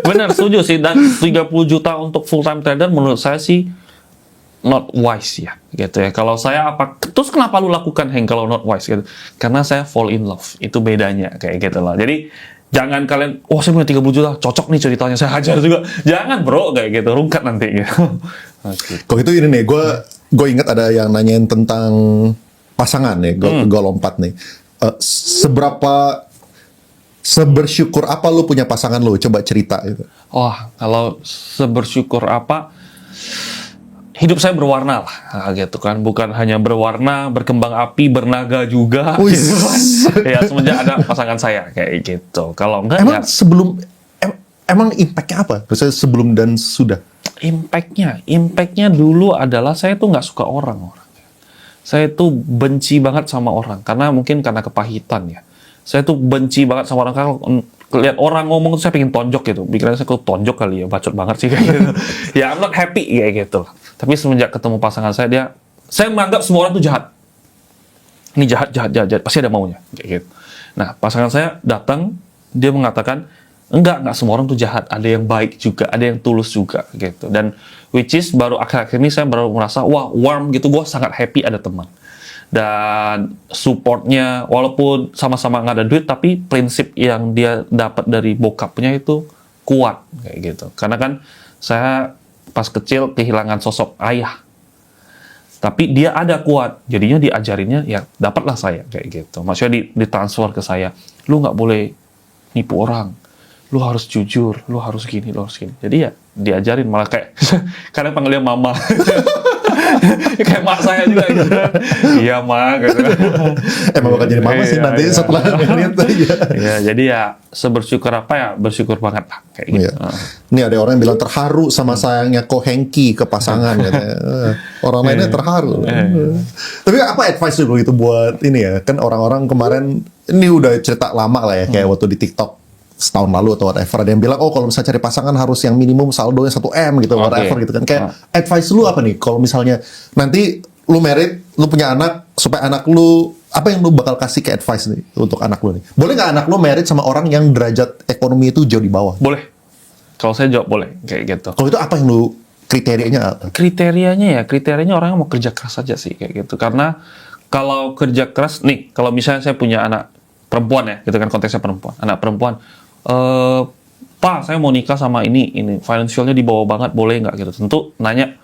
Benar, setuju sih. Dan 30 juta untuk full time trader menurut saya sih not wise ya, gitu ya. Kalau saya terus kenapa lu lakukan Heng kalau not wise gitu? Karena saya fall in love. Itu bedanya kayak gitu loh. Jadi jangan kalian, saya punya 30 juta, cocok nih ceritanya, saya hajar juga. Jangan bro, kayak gitu, rungkat nanti gitu. Okay. Kalau itu ini nih, gue ingat ada yang nanyain tentang pasangan nih, gue lompat nih. Sebersyukur apa lu punya pasangan lu? Coba cerita itu. Wah, kalau sebersyukur apa, hidup saya berwarna lah, gitu kan. Bukan hanya berwarna, berkembang api, bernaga juga. Gitu kan. Ya, semenjak ada pasangan saya, kayak gitu. Kalau enggak Emang ya... emang impact-nya apa? Maksudnya sebelum dan sudah? Impact-nya dulu adalah saya tuh nggak suka orang. Saya tuh benci banget sama orang, karena mungkin karena kepahitan ya. Saya tuh benci banget sama orang, kalau lihat orang ngomong tuh saya pengen tonjok gitu. Pikirannya saya kok tonjok kali ya, bacot banget sih kayak gitu. Ya I'm not happy kayak gitu. Tapi semenjak ketemu pasangan saya menganggap semua orang tuh jahat. Ini jahat, pasti ada maunya kayak gitu. Nah, pasangan saya datang, dia mengatakan, Enggak semua orang tuh jahat. Ada yang baik juga, ada yang tulus juga gitu. Dan which is baru akhir-akhir ini saya baru merasa wah warm gitu, gue sangat happy ada teman. Dan supportnya walaupun sama-sama nggak ada duit, tapi prinsip yang dia dapat dari bokapnya itu kuat kayak gitu. Karena kan saya pas kecil kehilangan sosok ayah, tapi dia ada kuat, jadinya diajarinnya ya dapatlah saya kayak gitu. Maksudnya ditransfer ke saya, lu nggak boleh nipu orang, lu harus jujur, lu harus gini, lu harus gini. Jadi ya diajarin, malah kayak kadang panggilnya mama. Kayak mak saya juga gitu. Iya mak gitu. Emang bakal jadi mama sih nanti setelah lihat ya. Ya, jadi ya sebersyukur apa ya, bersyukur banget lah kayak gitu. Iya. Ini ada orang yang bilang terharu sama sayangnya Ko Hengki ke pasangan katanya. Orang lainnya terharu. Tapi apa advice lu gitu buat ini ya? Kan orang-orang kemarin ini udah cerita lama lah ya, kayak waktu di TikTok setahun lalu atau whatever, ada yang bilang oh kalau misalnya cari pasangan harus yang minimum saldonya 1 M gitu, whatever gitu kan. Kayak advice lu apa nih kalau misalnya nanti lu married, lu punya anak, supaya anak lu, apa yang lu bakal kasih ke advice nih untuk anak lu nih? Boleh nggak anak lu married sama orang yang derajat ekonomi itu jauh di bawah? Boleh. Kalau saya jawab boleh kayak gitu. Kalau itu apa yang lu kriterianya? Kriterianya orang yang mau kerja keras aja sih kayak gitu. Karena kalau kerja keras nih, kalau misalnya saya punya anak perempuan ya, gitu kan, konteksnya perempuan, anak perempuan, Pak, saya mau nikah sama ini financialnya di bawah banget, boleh nggak gitu? Tentu nanya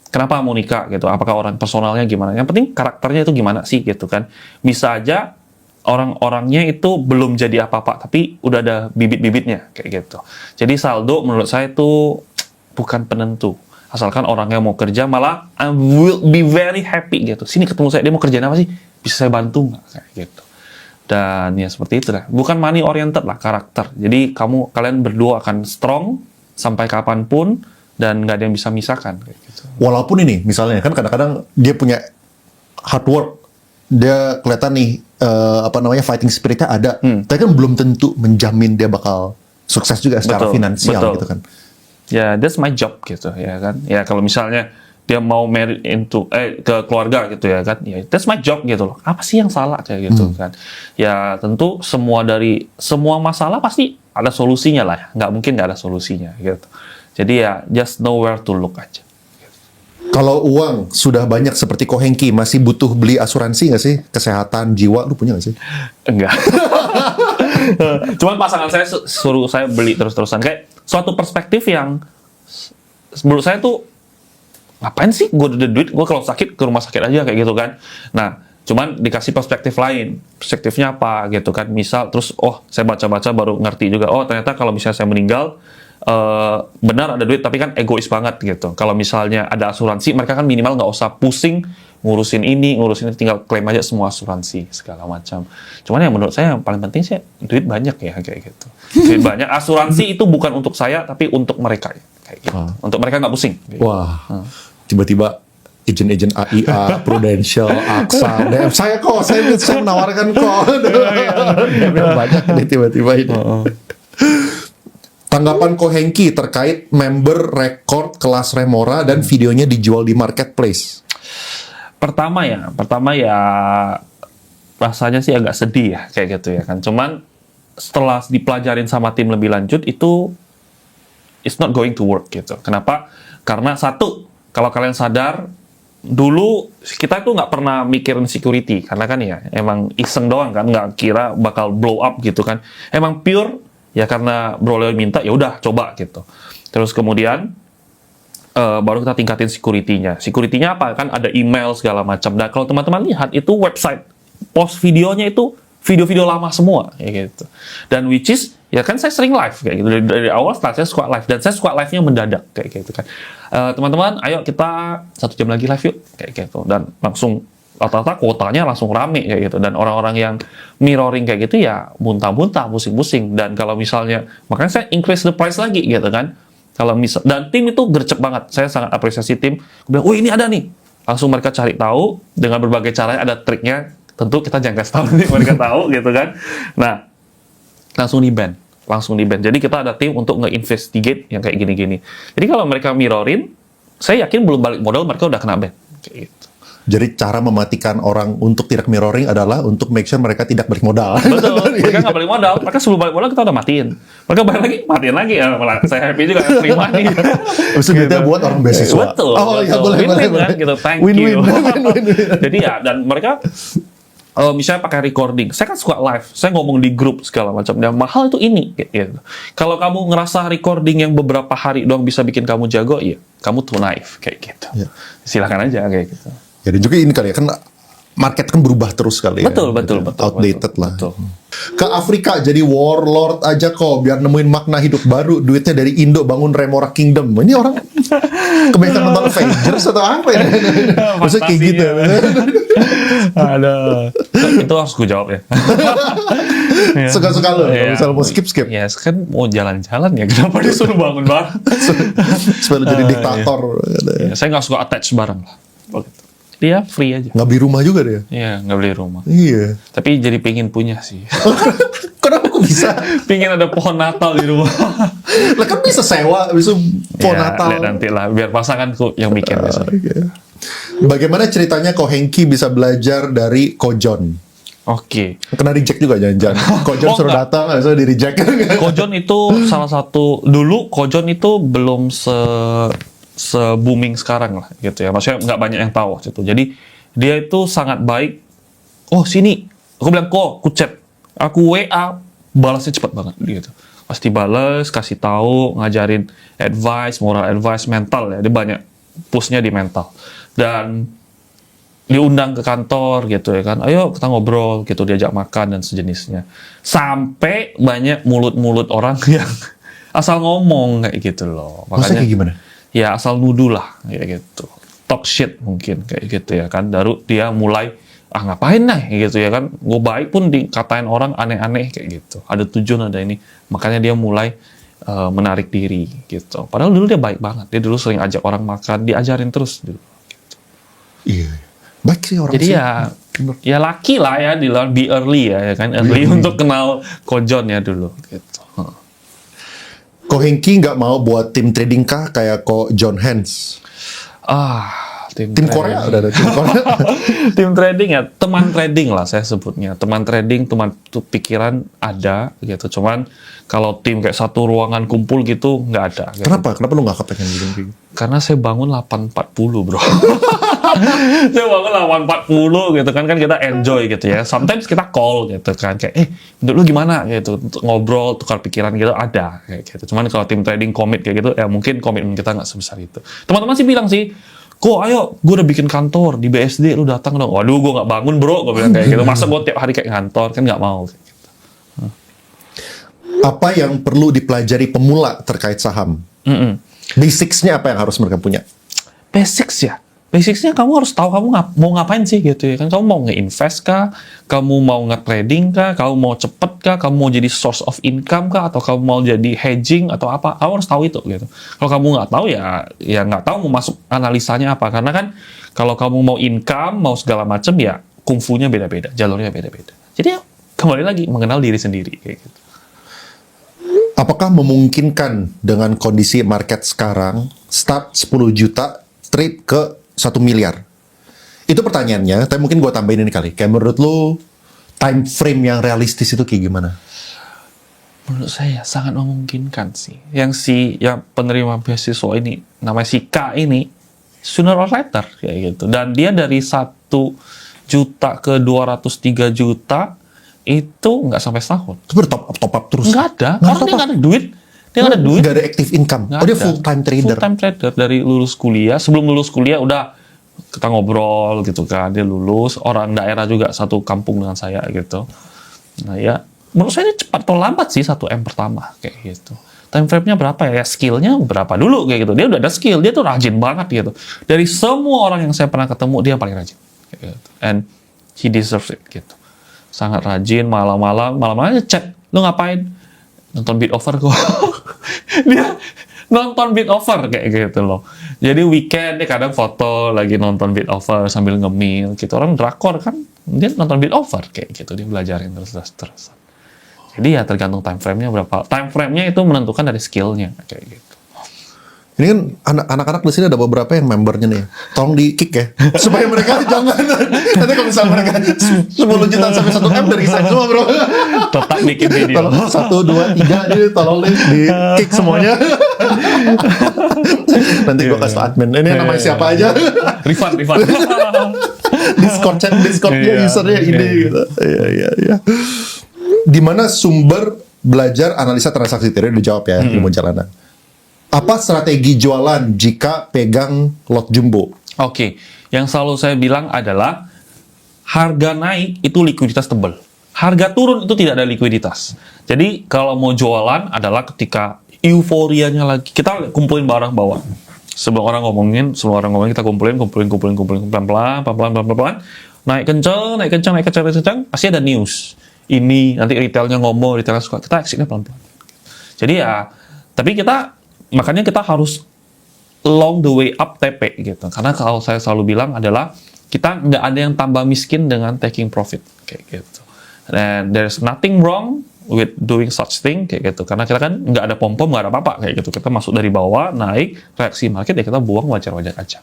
kenapa mau nikah gitu, apakah orang personalnya gimana? Yang penting karakternya itu gimana sih gitu kan? Bisa aja orang-orangnya itu belum jadi apa-apa, tapi udah ada bibit-bibitnya kayak gitu. Jadi saldo menurut saya itu bukan penentu. Asalkan orangnya mau kerja, malah I will be very happy gitu. Sini ketemu saya, dia mau kerjaan apa sih? Bisa saya bantu nggak kayak gitu? Dan ya seperti itu lah. Bukan money oriented lah, karakter. Jadi kalian berdua akan strong sampai kapanpun dan nggak ada yang bisa misahkan kayak gitu. Walaupun ini misalnya kan kadang-kadang dia punya hard work, dia kelihatan nih fighting spiritnya ada, tapi kan belum tentu menjamin dia bakal sukses juga secara finansial gitu kan. Ya, that's my job gitu ya kan. Ya kalau misalnya dia mau married into ke keluarga gitu ya kan, ya that's my job gitu loh. Apa sih yang salah kayak gitu kan? Ya tentu semua masalah pasti ada solusinya lah ya. Nggak mungkin nggak ada solusinya gitu. Jadi ya just know where to look aja. Kalau uang sudah banyak seperti Ko Hengki, masih butuh beli asuransi nggak sih? Kesehatan jiwa lu punya nggak sih? Enggak. Cuman pasangan saya suruh saya beli terus-terusan, kayak suatu perspektif yang menurut saya tuh ngapain sih gue ada duit, gue kalau sakit ke rumah sakit aja kayak gitu kan. Nah, cuman dikasih perspektif lain. Perspektifnya apa gitu kan. Misal, terus saya baca-baca baru ngerti juga. Oh, ternyata kalau misalnya saya meninggal, benar ada duit, tapi kan egois banget gitu. Kalau misalnya ada asuransi, mereka kan minimal nggak usah pusing ngurusin ini, tinggal klaim aja semua asuransi, segala macam. Cuman yang menurut saya yang paling penting sih, duit banyak ya, kayak gitu. Duit banyak. Asuransi itu bukan untuk saya, tapi untuk mereka ya. Kayak gitu. Untuk mereka nggak pusing. Wah. Tiba-tiba agent AIA, Prudential, AXA, DM saya menawarkan kok. Banyak nih tiba-tiba ini. Tanggapan Ko Hengki terkait member record kelas Remora dan videonya dijual di marketplace. Pertama ya rasanya sih agak sedih ya kayak gitu ya kan. Cuman setelah dipelajarin sama tim lebih lanjut itu it's not going to work gitu. Kenapa? Karena satu, kalau kalian sadar, dulu kita tuh nggak pernah mikirin security, karena kan ya emang iseng doang kan, nggak kira bakal blow up gitu kan. Emang pure ya karena bro Leo minta, ya udah coba gitu. Terus kemudian baru kita tingkatin security-nya. Security-nya apa? Kan ada email segala macam. Dan kalau teman-teman lihat itu website post videonya itu video-video lama semua ya gitu. Dan which is ya kan saya sering live kayak gitu dari awal, start saya suka live dan saya suka live-nya mendadak kayak gitu kan. Teman-teman, ayo kita 1 jam lagi live yuk kayak gitu, dan langsung rata-rata kuotanya langsung rame kayak gitu, dan orang-orang yang mirroring kayak gitu ya muntah-muntah, pusing-pusing. Dan kalau misalnya, makanya saya increase the price lagi gitu kan. Kalau misal, dan tim itu gercep banget, saya sangat apresiasi tim. Bilang, oh ini ada nih, langsung mereka cari tahu dengan berbagai cara, ada triknya. Tentu kita jangan kasih tahu nih, mereka tahu gitu kan. Nah, langsung di ban. Jadi kita ada tim untuk nge-investigate yang kayak gini-gini. Jadi kalau mereka mirrorin, saya yakin belum balik modal mereka udah kena ban. Kayak gitu. Jadi cara mematikan orang untuk tidak mirroring adalah untuk make sure mereka tidak balik modal. Betul, mereka nggak balik modal. Mereka sebelum balik modal kita udah matiin. Mereka balik lagi, matiin lagi. Ya, malah saya happy juga terima nih. Terus duitnya buat orang beasiswa. Betul. Oh iya, betul. boleh, Win-win boleh. kan, gitu. Thank Win-win. you. Win-win. Jadi ya, dan mereka misalnya pakai recording, saya kan suka live, saya ngomong di grup segala macam. Dan mahal itu ini, gitu. Kalau kamu ngerasa recording yang beberapa hari doang bisa bikin kamu jago, ya kamu too naif kayak gitu. Ya. Silakan aja kayak gitu. Ya dan juga ini kali ya, kan market kan berubah terus kali ya. Betul. Outdated lah. Betul. Ke Afrika jadi warlord aja kok, biar nemuin makna hidup baru, duitnya dari Indo bangun Remora Kingdom. Ini orang kebanyakan nonton Avengers atau apa ya? Maksudnya kayak gitu. Ada. Itu harus gue jawab ya. Suka-suka lo, Iya. misalnya mau skip. Ya, kan mau jalan-jalan ya. Kenapa disuruh bangun bareng? Supaya lo jadi diktator. Ya, saya nggak suka attach bareng lah. Begitu. Dia free aja. Nggak beli rumah juga dia. Iya, nggak beli rumah. Iya. Tapi jadi pengen punya sih. Kenapa kok bisa? Pengen ada pohon Natal di rumah. Lah kan bisa sewa, bisa pohon Ya, Natal. lihat nanti lah. Biar pasanganku yang bikin. biasanya. Oke. Bagaimana ceritanya Ko Hengki bisa belajar dari Ko John? Oke. Kena reject juga jangan-jangan. Ko John Oh, suruh enggak. datang, langsung di reject. Kojon itu salah satu, dulu Kojon itu belum se booming sekarang lah gitu ya, maksudnya nggak banyak yang tahu waktu itu. Jadi dia itu sangat baik. Oh sini, aku bilang kok, aku chat, aku WA, balasnya cepat banget gitu. Pasti balas, kasih tahu, ngajarin advice, moral advice, mental ya. Dia banyak pushnya di mental. Dan diundang ke kantor gitu ya kan, ayo kita ngobrol gitu, diajak makan dan sejenisnya. Sampai banyak mulut-mulut orang yang asal ngomong kayak gitu loh. Maksudnya kayak gimana? Ya asal nuduh lah kayak gitu, talk shit mungkin kayak gitu ya kan. Baru dia mulai ngapain nah gitu ya kan, gue baik pun dikatain orang aneh-aneh kayak gitu, ada tujuan ada ini, makanya dia mulai menarik diri gitu. Padahal dulu dia baik banget, dia dulu sering ajak orang makan, diajarin terus dulu. Iya. Baik sih orang Jadi sih. ya laki lah ya, dibilang be early ya kan, early untuk kenal Kojon ya dulu gitu. Ko Hengki nggak mau buat tim trading kah kayak Ko John Hans? Tim Korea udah ada tim Korea. Tim trading ya, teman trading lah saya sebutnya. Teman trading, teman pikiran ada gitu. Cuman kalau tim kayak satu ruangan kumpul gitu nggak ada. Gitu. Kenapa? Kenapa lu nggak kepengen gitu? Karena saya bangun 8.40 bro. Saya bangun 8.40 gitu kan kita enjoy gitu ya. Sometimes kita call gitu kan kayak menurut lu gimana gitu, untuk ngobrol tukar pikiran gitu ada kayak gitu. Cuman kalau tim trading komit kayak gitu ya mungkin komitmen kita nggak sebesar itu. Teman-teman sih bilang sih, kok ayo gue udah bikin kantor di BSD, lu datang dong. Waduh gue nggak bangun bro, gue bilang kayak gitu. Masa gue tiap hari kayak kantor, kan nggak mau. Apa yang perlu dipelajari pemula terkait saham? Basics-nya apa yang harus mereka punya? Basics ya. Basicnya kamu harus tahu kamu mau ngapain sih gitu ya kan. Kamu mau nge-invest kah? Kamu mau nge-trading kah? Kamu mau cepet kah? Kamu mau jadi source of income kah? Atau kamu mau jadi hedging atau apa? Kamu harus tahu itu gitu. Kalau kamu nggak tahu ya nggak tahu mau masuk analisanya apa. Karena kan kalau kamu mau income, mau segala macam ya kungfunya beda-beda, jalurnya beda-beda. Jadi ya kembali lagi mengenal diri sendiri kayak gitu. Apakah memungkinkan dengan kondisi market sekarang start 10 juta trade ke 1 miliar? Itu pertanyaannya, tapi mungkin gue tambahin ini kali. Kayak menurut lu time frame yang realistis itu kayak gimana? Menurut saya sangat memungkinkan sih. Yang penerima beasiswa ini namanya si K ini sooner or later kayak gitu. Dan dia dari 1 juta ke 203 juta itu nggak sampai setahun. Itu bertop up terus? Nggak ada. Nggak Karena dia nggak ada duit. Dia nggak ada duit. Nggak ada active income. Nggak Oh dia ada. full time trader. Full time trader dari lulus kuliah. Sebelum lulus kuliah udah kita ngobrol gitu kan. Dia lulus, orang daerah juga satu kampung dengan saya gitu. Nah ya, menurut saya ini cepat atau lambat sih 1 M pertama kayak gitu. Time frame-nya berapa ya? Ya skillnya berapa dulu kayak gitu. Dia udah ada skill, dia tuh rajin banget gitu. Dari semua orang yang saya pernah ketemu, dia yang paling rajin. Kayak gitu. And he deserves it gitu. Sangat rajin, malam-malam chat, lu ngapain? Nonton Beat Over kok. Dia nonton Beat Over kayak gitu loh. Jadi weekend dia kadang foto lagi nonton Beat Over sambil ngemil gitu. Orang drakor kan, dia nonton Beat Over kayak gitu. Dia belajarin terus-terusan. Jadi ya tergantung time frame-nya berapa. Time frame-nya itu menentukan dari skill-nya kayak gitu. Ini kan anak-anak di sini ada beberapa yang membernya nih. Tolong di kick ya, supaya mereka jangan. Nanti kalau misalnya mereka 10 juta sampai 1 M dari saya semua bro. Tetap bikin video. Tolong 1, 2, 3 nih, tolong nih di kick semuanya. Nanti gue kasih tau admin. Ini namanya siapa aja? Refund. Discordnya usernya ini gitu. Iya. Di mana sumber belajar analisa transaksi tadi dijawab ya ilmu jalanan. Apa strategi jualan jika pegang lot jumbo? Oke, yang selalu saya bilang adalah harga naik itu likuiditas tebal. Harga turun itu tidak ada likuiditas. Jadi kalau mau jualan adalah ketika euforianya lagi. Kita kumpulin barang bawah. Sebelum orang ngomongin kita kumpulin pelan-pelan. Naik kencang, pasti ada news. Ini nanti retailnya ngomong, retailnya suka. Kita exitnya pelan-pelan. Jadi ya, tapi makanya kita harus long the way up TP gitu. Karena kalau saya selalu bilang adalah kita nggak ada yang tambah miskin dengan taking profit kayak gitu. And there's nothing wrong with doing such thing kayak gitu. Karena kita kan nggak ada pom-pom, nggak ada apa-apa kayak gitu. Kita masuk dari bawah, naik, reaksi market ya kita buang wajar-wajar aja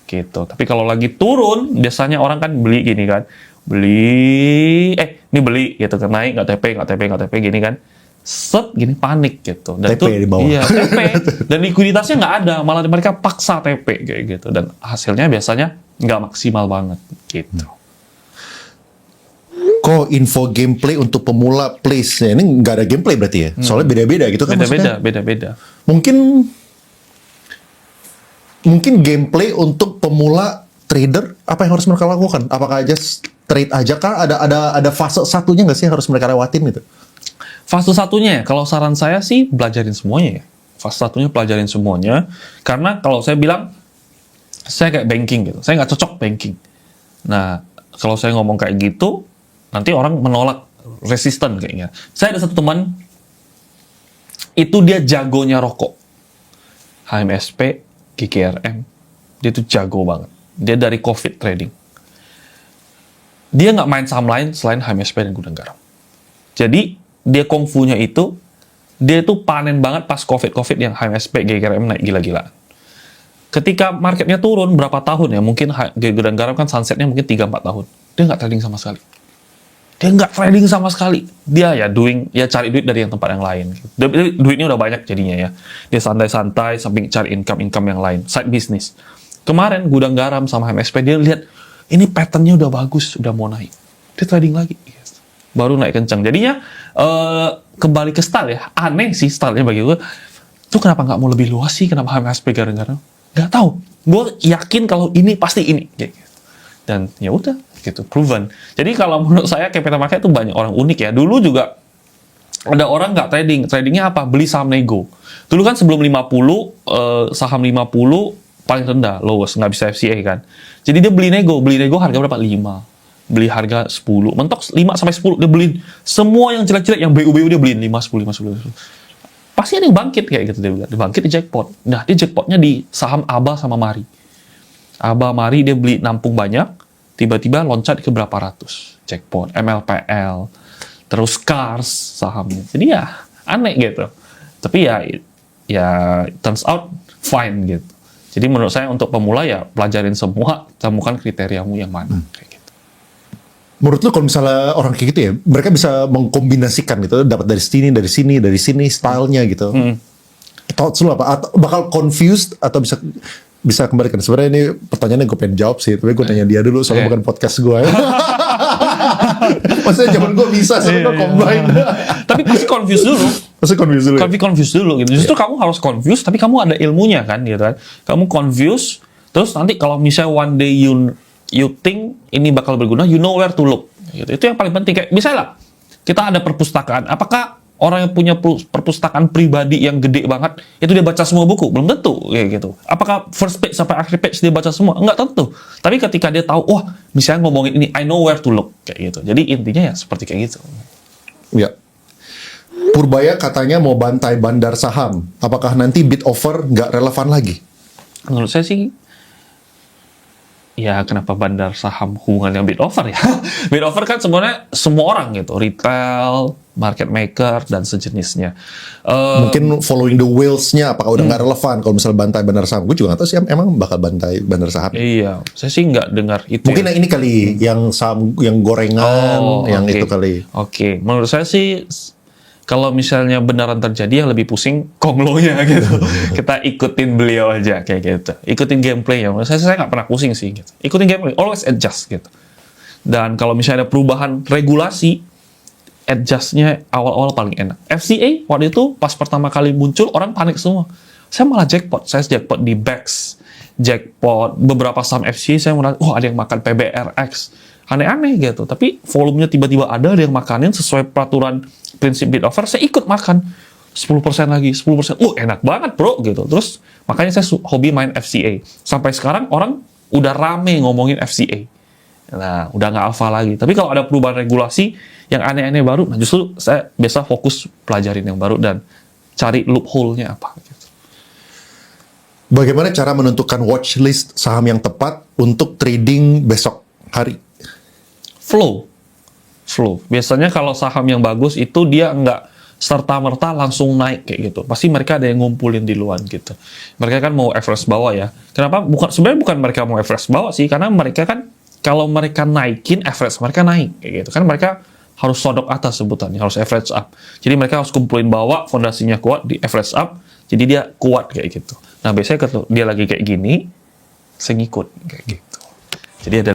gitu. Tapi kalau lagi turun, biasanya orang kan beli gini kan, beli gitu kan, naik nggak TP gini kan. Set gini panik gitu dan TP di bawah. Iya, TP dan likuiditasnya nggak ada, malah mereka paksa TP kayak gitu dan hasilnya biasanya nggak maksimal banget gitu. Kok info gameplay untuk pemula please ya, ini nggak ada gameplay berarti ya? Soalnya beda-beda gitu kan maksudnya. Beda-beda. Mungkin gameplay untuk pemula trader apa yang harus mereka lakukan? Apakah aja trade aja kah? Ada fase satunya nggak sih yang harus mereka lewatin gitu? Fase satunya, kalau saran saya sih belajarin semuanya ya. Fase satunya pelajarin semuanya. Karena kalau saya bilang, saya kayak banking gitu. Saya nggak cocok banking. Nah, kalau saya ngomong kayak gitu, nanti orang menolak, resisten kayaknya. Saya ada satu teman, itu dia jagonya rokok. HMSP, GKRM, dia tuh jago banget. Dia dari COVID trading. Dia nggak main saham lain selain HMSP dan Gudang Garam. Jadi, dia kungfunya itu, dia itu panen banget pas COVID yang HMSP, GKRM naik gila-gilaan. Ketika marketnya turun berapa tahun ya, mungkin Gudang Garam kan sunsetnya mungkin 3-4 tahun. Dia nggak trading sama sekali. Dia ya cari duit dari yang tempat yang lain. Duitnya udah banyak jadinya ya. Dia santai-santai sambil cari income yang lain, side business. Kemarin Gudang Garam sama HMSP dia lihat ini patternnya udah bagus, udah mau naik. Dia trading lagi. Baru naik kencang. Jadinya kembali ke style ya. Aneh sih stylenya bagi gue. Tuh kenapa nggak mau lebih luas sih? Kenapa HMSP Garam? Nggak tahu. Gue yakin kalau ini pasti ini. Dan ya udah gitu, proven. Jadi kalau menurut saya capital market itu banyak orang unik ya. Dulu juga ada orang nggak trading. Tradingnya apa? Beli saham nego. Dulu kan sebelum 50, saham 50 paling rendah, lowest, nggak bisa FCA kan. Jadi dia beli nego harga berapa? 5. Beli harga 10, mentok 5-10 dia beliin. Semua yang jelek-jelek, yang BU dia beliin 5-10. Pasti ada yang bangkit kayak gitu dia bilang. Dia bangkit di jackpot. Nah, dia jackpotnya di saham ABA sama Mari. ABA Mari dia beli nampung banyak, tiba-tiba loncat ke berapa ratus. Jackpot, MLPL, terus Cars sahamnya. Jadi ya aneh gitu. Tapi ya turns out fine gitu. Jadi menurut saya untuk pemula ya pelajarin semua, temukan kriteriamu yang mana kayak gitu. Menurut lu kalau misalnya orang kayak gitu ya, mereka bisa mengkombinasikan gitu, dapat dari sini, stylenya gitu. Thoughts lu apa? Atau bakal confused atau bisa kembalikan? Sebenarnya ini pertanyaannya gue pengen jawab sih, tapi gue tanya dia dulu soalnya bukan podcast gue. Maksudnya zaman gue bisa sebenarnya combine. Tapi pasti confused dulu. Confused dulu gitu. Justru kamu harus confused, tapi kamu ada ilmunya kan, gitu kan. Kamu confused, terus nanti kalau misalnya one day you think ini bakal berguna, you know where to look. Gitu. Itu yang paling penting. Kayak misalnya kita ada perpustakaan. Apakah orang yang punya perpustakaan pribadi yang gede banget itu dia baca semua buku? Belum tentu kayak gitu. Apakah first page sampai akhir page dia baca semua? Enggak tentu. Tapi ketika dia tahu, wah misalnya ngomongin ini, I know where to look kayak gitu. Jadi intinya ya seperti kayak gitu. Ya. Purbaya katanya mau bantai bandar saham. Apakah nanti bid offer nggak relevan lagi? Menurut saya sih ya kenapa bandar saham hubungannya bid offer ya? Bid offer kan sebenarnya semua orang gitu, retail, market maker dan sejenisnya. Mungkin following the whales-nya apakah udah nggak relevan kalau misalnya bantai bandar saham. Gue juga nggak tahu sih emang bakal bantai bandar saham. Iya, saya sih nggak dengar itu. Mungkin ya. yang ini kali, yang saham yang gorengan, yang oke. itu kali. Oke, menurut saya sih kalau misalnya beneran terjadi yang lebih pusing konglonya gitu. Kita ikutin beliau aja kayak gitu. Ikutin gameplay ya. Menurut saya nggak pernah pusing sih gitu. Ikutin gameplay, always adjust gitu. Dan kalau misalnya ada perubahan regulasi, adjustnya awal-awal paling enak. FCA waktu itu pas pertama kali muncul orang panik semua. Saya malah jackpot. Saya jackpot di BEX, jackpot beberapa saham FCA. Saya merasa, ada yang makan PBRX, aneh-aneh gitu. Tapi volumenya tiba-tiba ada yang makanin sesuai peraturan prinsip bid offer. Saya ikut makan 10% lagi, 10%. Enak banget bro gitu. Terus makanya saya hobi main FCA. Sampai sekarang orang udah rame ngomongin FCA. Nah, udah nggak alfa lagi. Tapi kalau ada perubahan regulasi yang aneh-aneh baru, nah justru saya biasa fokus pelajarin yang baru dan cari loophole-nya apa. Gitu. Bagaimana cara menentukan watchlist saham yang tepat untuk trading besok hari? Flow. Biasanya kalau saham yang bagus itu dia nggak serta-merta langsung naik kayak gitu. Pasti mereka ada yang ngumpulin di luar gitu. Mereka kan mau average bawah ya. Kenapa? Sebenarnya bukan mereka mau average bawah sih, karena mereka kan kalau mereka naikin average mereka naik kayak gitu. Kan mereka harus sodok atas sebutannya, harus average up. Jadi mereka harus kumpulin bawah, fondasinya kuat, di average up, jadi dia kuat kayak gitu. Nah biasanya kalau dia lagi kayak gini, saya ngikut kayak gitu. Jadi ada